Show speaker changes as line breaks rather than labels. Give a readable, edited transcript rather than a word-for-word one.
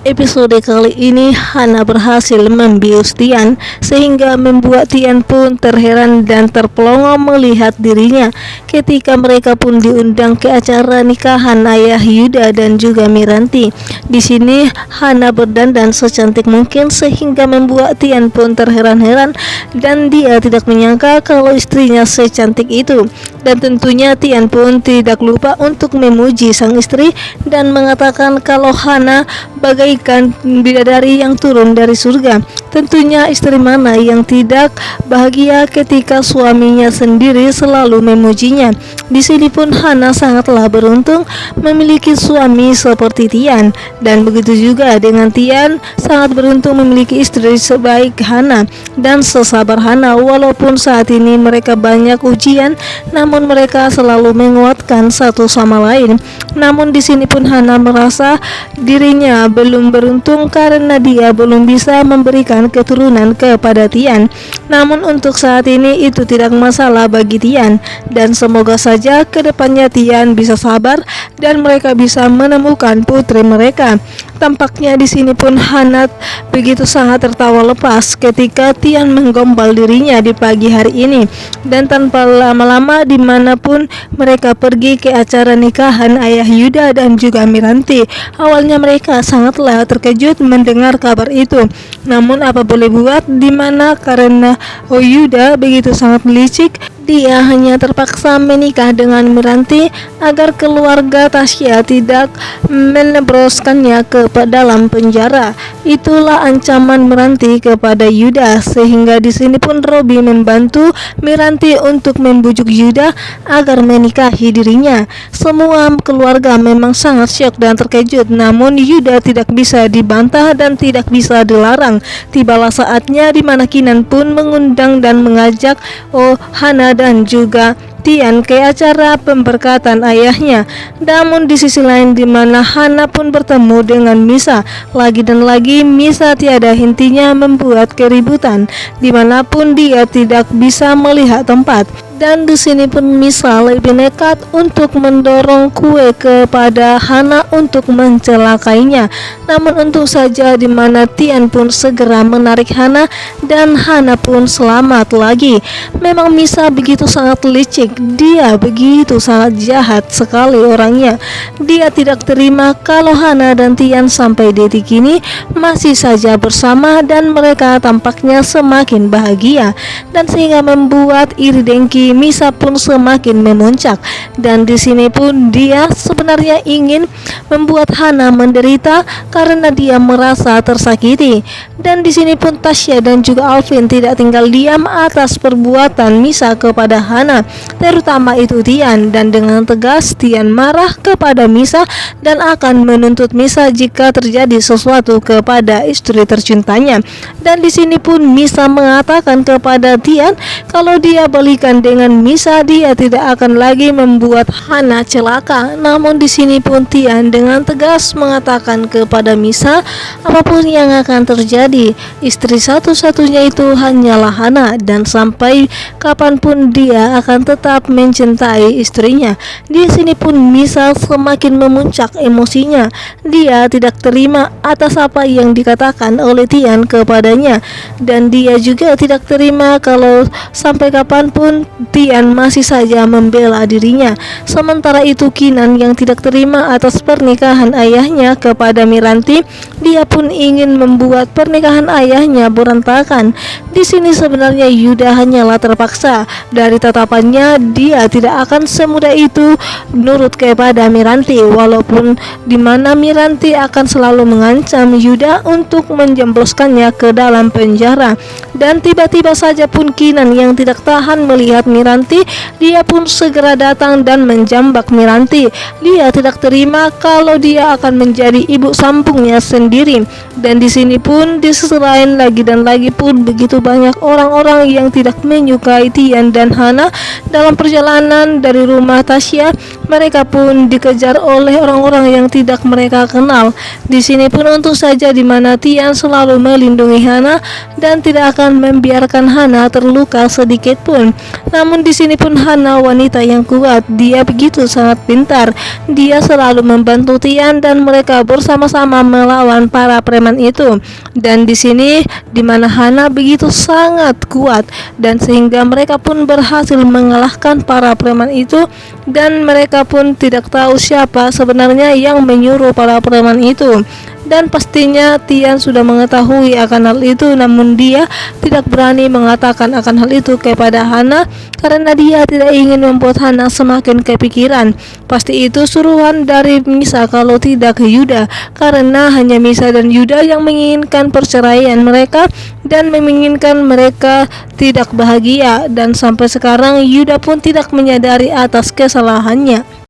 Episode kali ini Hana berhasil membius Tian sehingga membuat Tian pun terheran dan terpelongo melihat dirinya ketika mereka pun diundang ke acara nikahan ayah Yuda dan juga Miranti. Di sini Hana berdandan secantik mungkin sehingga membuat Tian pun terheran-heran dan dia tidak menyangka kalau istrinya secantik itu. Dan tentunya Tian pun tidak lupa untuk memuji sang istri dan mengatakan kalau Hana bagaikan bidadari yang turun dari surga. Tentunya istri mana yang tidak bahagia ketika suaminya sendiri selalu memujinya. Di sini pun Hana sangatlah beruntung memiliki suami seperti Tian, dan begitu juga dengan Tian sangat beruntung memiliki istri sebaik Hana dan sesabar Hana. Walaupun saat ini mereka banyak ujian, namun mereka selalu menguatkan satu sama lain. Namun di sini pun Hana merasa dirinya belum beruntung karena dia belum bisa memberikan keturunan kepada Tian. Namun untuk saat ini itu tidak masalah bagi Tian, dan semoga saja kedepannya Tian bisa sabar dan mereka bisa menemukan putri mereka. Tampaknya di sini pun Hana begitu sangat tertawa lepas ketika Tian menggombal dirinya di pagi hari ini, dan tanpa lama-lama dimanapun mereka pergi ke acara nikahan ayah Yuda dan juga Miranti. Awalnya mereka sangatlah terkejut mendengar kabar itu, namun apa boleh buat, dimana karena Yuda begitu sangat licik, dia hanya terpaksa menikah dengan Miranti agar keluarga Tasya tidak menebroskannya ke dalam penjara. Itulah ancaman Miranti kepada Yuda, sehingga di sini pun Robby membantu Miranti untuk membujuk Yuda agar menikahi dirinya. Semua keluarga memang sangat syok dan terkejut, namun Yuda tidak bisa dibantah dan tidak bisa dilarang. Tibalah saatnya di mana Kinan pun mengundang dan mengajak Hana dan juga Tian ke acara pemberkatan ayahnya. Namun di sisi lain di mana Hana pun bertemu dengan Misa, lagi dan lagi Misa tiada hentinya membuat keributan dimanapun dia tidak bisa melihat tempat. Dan di sini pun Misa lebih nekat untuk mendorong kue kepada Hana untuk mencelakainya. Namun untung saja di mana Tian pun segera menarik Hana dan Hana pun selamat lagi. Memang Misa begitu sangat licik, dia begitu sangat jahat sekali orangnya. Dia tidak terima kalau Hana dan Tian sampai detik ini masih saja bersama dan mereka tampaknya semakin bahagia, dan sehingga membuat iri dengki Misa pun semakin memuncak. Dan di sini pun dia sebenarnya ingin membuat Hana menderita karena dia merasa tersakiti. Dan di sini pun Tasya dan juga Alvin tidak tinggal diam atas perbuatan Misa kepada Hana, terutama itu Tian. Dan dengan tegas Tian marah kepada Misa dan akan menuntut Misa jika terjadi sesuatu kepada istri tercintanya. Dan di sini pun Misa mengatakan kepada Tian kalau dia balikan dengan Misa, dia tidak akan lagi membuat Hana celaka. Namun di sini pun Tian dengan tegas mengatakan kepada Misa apapun yang akan terjadi, istri satu-satunya itu hanyalah Hana, dan sampai kapanpun dia akan tetap mencintai istrinya. Di sini pun Misa semakin memuncak emosinya. Dia tidak terima atas apa yang dikatakan oleh Tian kepadanya, dan dia juga tidak terima kalau sampai kapanpun Tian masih saja membela dirinya. Sementara itu Kinan yang tidak terima atas pernikahan ayahnya kepada Miranti, dia pun ingin membuat pernikahan ayahnya berantakan. Di sini sebenarnya Yuda hanyalah terpaksa. Dari tatapannya dia tidak akan semudah itu nurut kepada Miranti, walaupun dimana Miranti akan selalu mengancam Yuda untuk menjemploskannya ke dalam penjara. Dan tiba-tiba saja pun Kinan yang tidak tahan melihat Miranti, dia pun segera datang dan menjambak Miranti. Dia tidak terima kalau dia akan menjadi ibu sambungnya sendiri. Dan di sini pun di sisi lain lagi dan lagi pun begitu banyak orang-orang yang tidak menyukai Tian dan Hana. Dalam perjalanan dari rumah Tasya, mereka pun dikejar oleh orang-orang yang tidak mereka kenal. Di sini pun untung saja di mana Tian selalu melindungi Hana dan tidak akan membiarkan Hana terluka sedikit pun. Namun Namun di sini pun Hana wanita yang kuat, dia begitu sangat pintar. Dia selalu membantu Tian dan mereka bersama-sama melawan para preman itu. Dan di sini dimana Hana begitu sangat kuat dan sehingga mereka pun berhasil mengalahkan para preman itu, dan mereka pun tidak tahu siapa sebenarnya yang menyuruh para preman itu. Dan pastinya Tian sudah mengetahui akan hal itu, namun dia tidak berani mengatakan akan hal itu kepada Hana karena dia tidak ingin membuat Hana semakin kepikiran. Pasti itu suruhan dari Misa, kalau tidak ke Yuda, karena hanya Misa dan Yuda yang menginginkan perceraian mereka dan menginginkan mereka tidak bahagia. Dan sampai sekarang Yuda pun tidak menyadari atas kesalahannya.